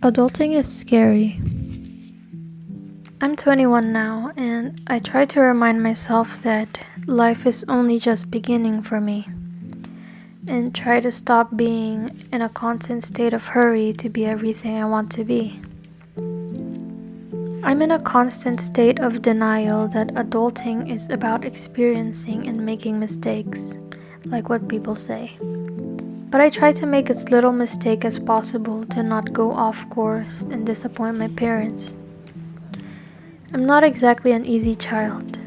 Adulting is scary. I'm 21 now, and I try to remind myself that life is only just beginning for me, and try to stop being in a constant state of hurry to be everything I want to be. I'm in a constant state of denial that adulting is about experiencing and making mistakes, like what people say. But I try to make as little mistake as possible to not go off course and disappoint my parents. I'm not exactly an easy child.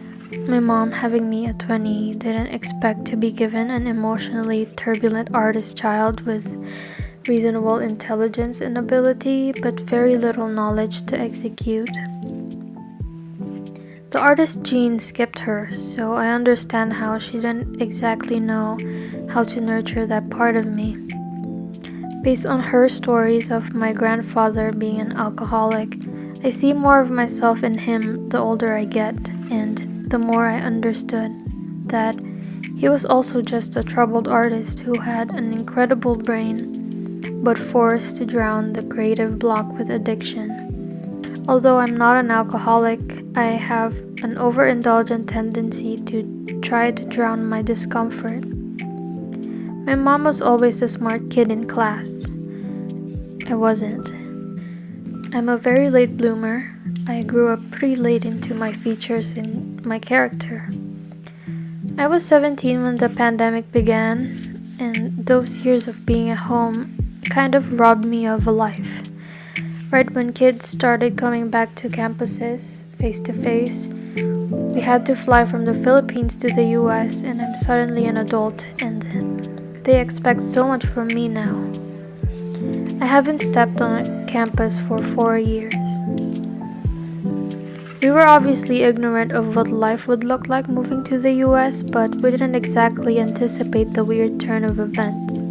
My mom, having me at 20, didn't expect to be given an emotionally turbulent artist child with reasonable intelligence and ability, but very little knowledge to execute. The artist gene skipped her, so I understand how she didn't exactly know how to nurture that part of me. Based on her stories of my grandfather being an alcoholic, I see more of myself in him the older I get, and the more I understood that he was also just a troubled artist who had an incredible brain, but forced to drown the creative block with addiction. Although I'm not an alcoholic, I have an overindulgent tendency to try to drown my discomfort. My mom was always the smart kid in class. I wasn't. I'm a very late bloomer. I grew up pretty late into my features and my character. I was 17 when the pandemic began, and those years of being at home kind of robbed me of a life. Right when kids started coming back to campuses, face to face, we had to fly from the Philippines to the US, and I'm suddenly an adult, and they expect so much from me now. I haven't stepped on a campus for 4 years. We were obviously ignorant of what life would look like moving to the US, but we didn't exactly anticipate the weird turn of events.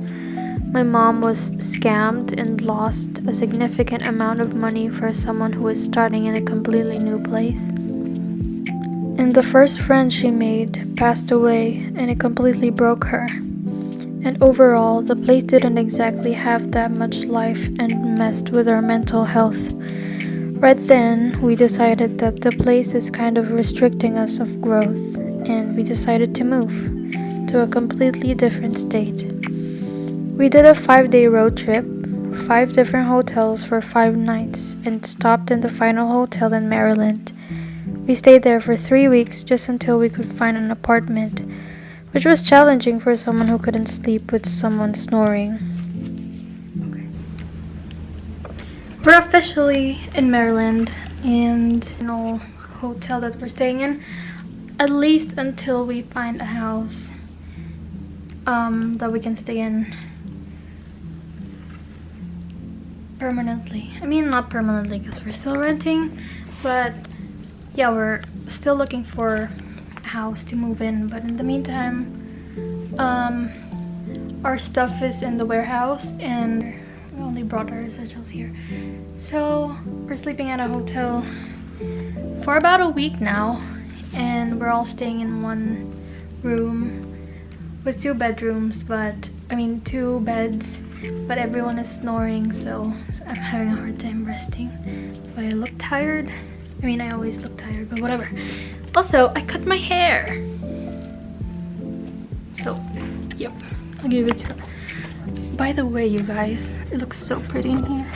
My mom was scammed and lost a significant amount of money for someone who was starting in a completely new place. And the first friend she made passed away, and it completely broke her. And overall, the place didn't exactly have that much life and messed with our mental health. Right then, we decided that the place is kind of restricting us of growth, and we decided to move to a completely different state. We did a 5-day road trip, 5 different hotels for 5 nights, and stopped in the final hotel in Maryland. We stayed there for 3 weeks just until we could find an apartment, which was challenging for someone who couldn't sleep with someone snoring. We're officially in Maryland, and no hotel that we're staying in, at least until we find a house that we can stay in permanently. I mean, not permanently because we're still renting, but yeah, we're still looking for a house to move in. But in the meantime, our stuff is in the warehouse, and we only brought our essentials here. So we're sleeping at a hotel for about a week now, and we're all staying in one room with 2 bedrooms, but I mean 2 beds, but everyone is snoring, so I'm having a hard time resting. So I look tired. I mean, I always look tired, but whatever. Also, I cut my hair. So, yep, I'll give it to her. By the way, you guys, it looks so pretty in here.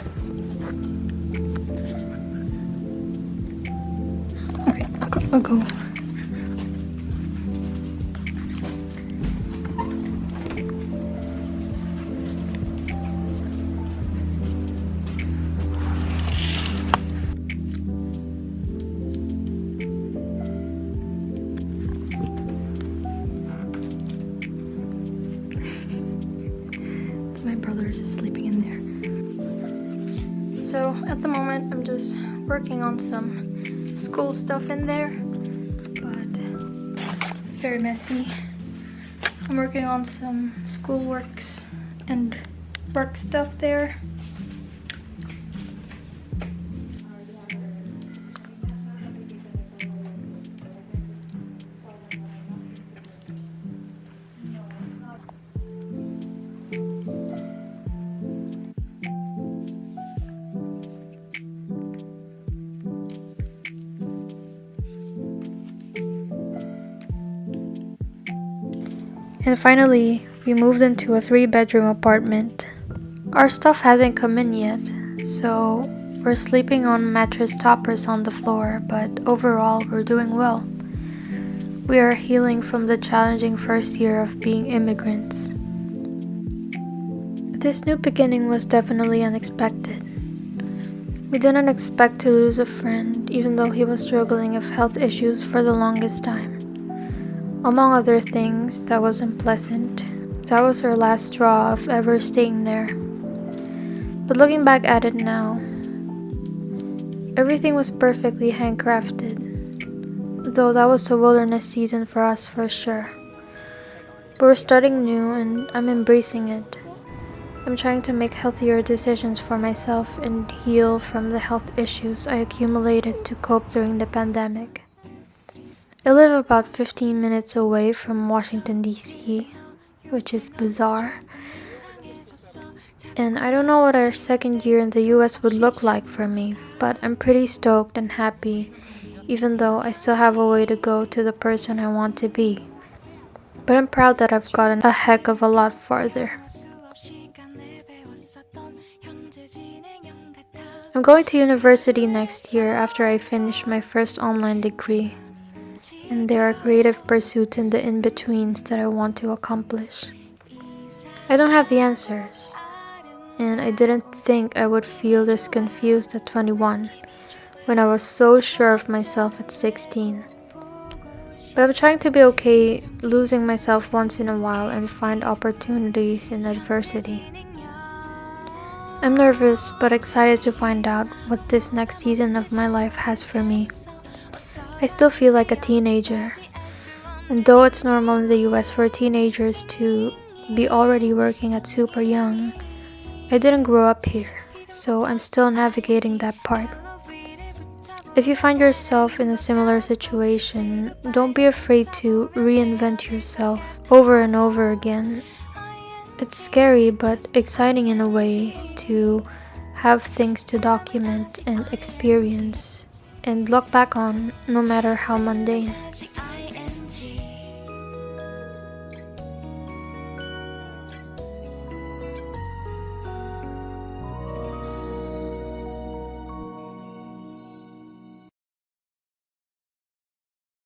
Okay, I'll go. My brother's just sleeping in there. So at the moment I'm just working on some school stuff in there, but it's very messy. I'm working on some school works and work stuff there. And finally, we moved into a 3-bedroom apartment. Our stuff hasn't come in yet, so we're sleeping on mattress toppers on the floor, but overall we're doing well. We are healing from the challenging first year of being immigrants. This new beginning was definitely unexpected. We didn't expect to lose a friend, even though he was struggling with health issues for the longest time. Among other things that was unpleasant, that was our last straw of ever staying there. But looking back at it now, everything was perfectly handcrafted, though that was a wilderness season for us for sure. But we're starting new and I'm embracing it. I'm trying to make healthier decisions for myself and heal from the health issues I accumulated to cope during the pandemic. I live about 15 minutes away from Washington, D.C., which is bizarre. And I don't know what our second year in the US would look like for me, but I'm pretty stoked and happy, even though I still have a way to go to the person I want to be. But I'm proud that I've gotten a heck of a lot farther. I'm going to university next year after I finish my first online degree, and there are creative pursuits in the in-betweens that I want to accomplish. I don't have the answers, and I didn't think I would feel this confused at 21, when I was so sure of myself at 16. But I'm trying to be okay losing myself once in a while and find opportunities in adversity. I'm nervous but excited to find out what this next season of my life has for me. I still feel like a teenager, and though it's normal in the US for teenagers to be already working at super young, I didn't grow up here, so I'm still navigating that part. If you find yourself in a similar situation, don't be afraid to reinvent yourself over and over again. It's scary but exciting in a way to have things to document and experience and look back on, no matter how mundane.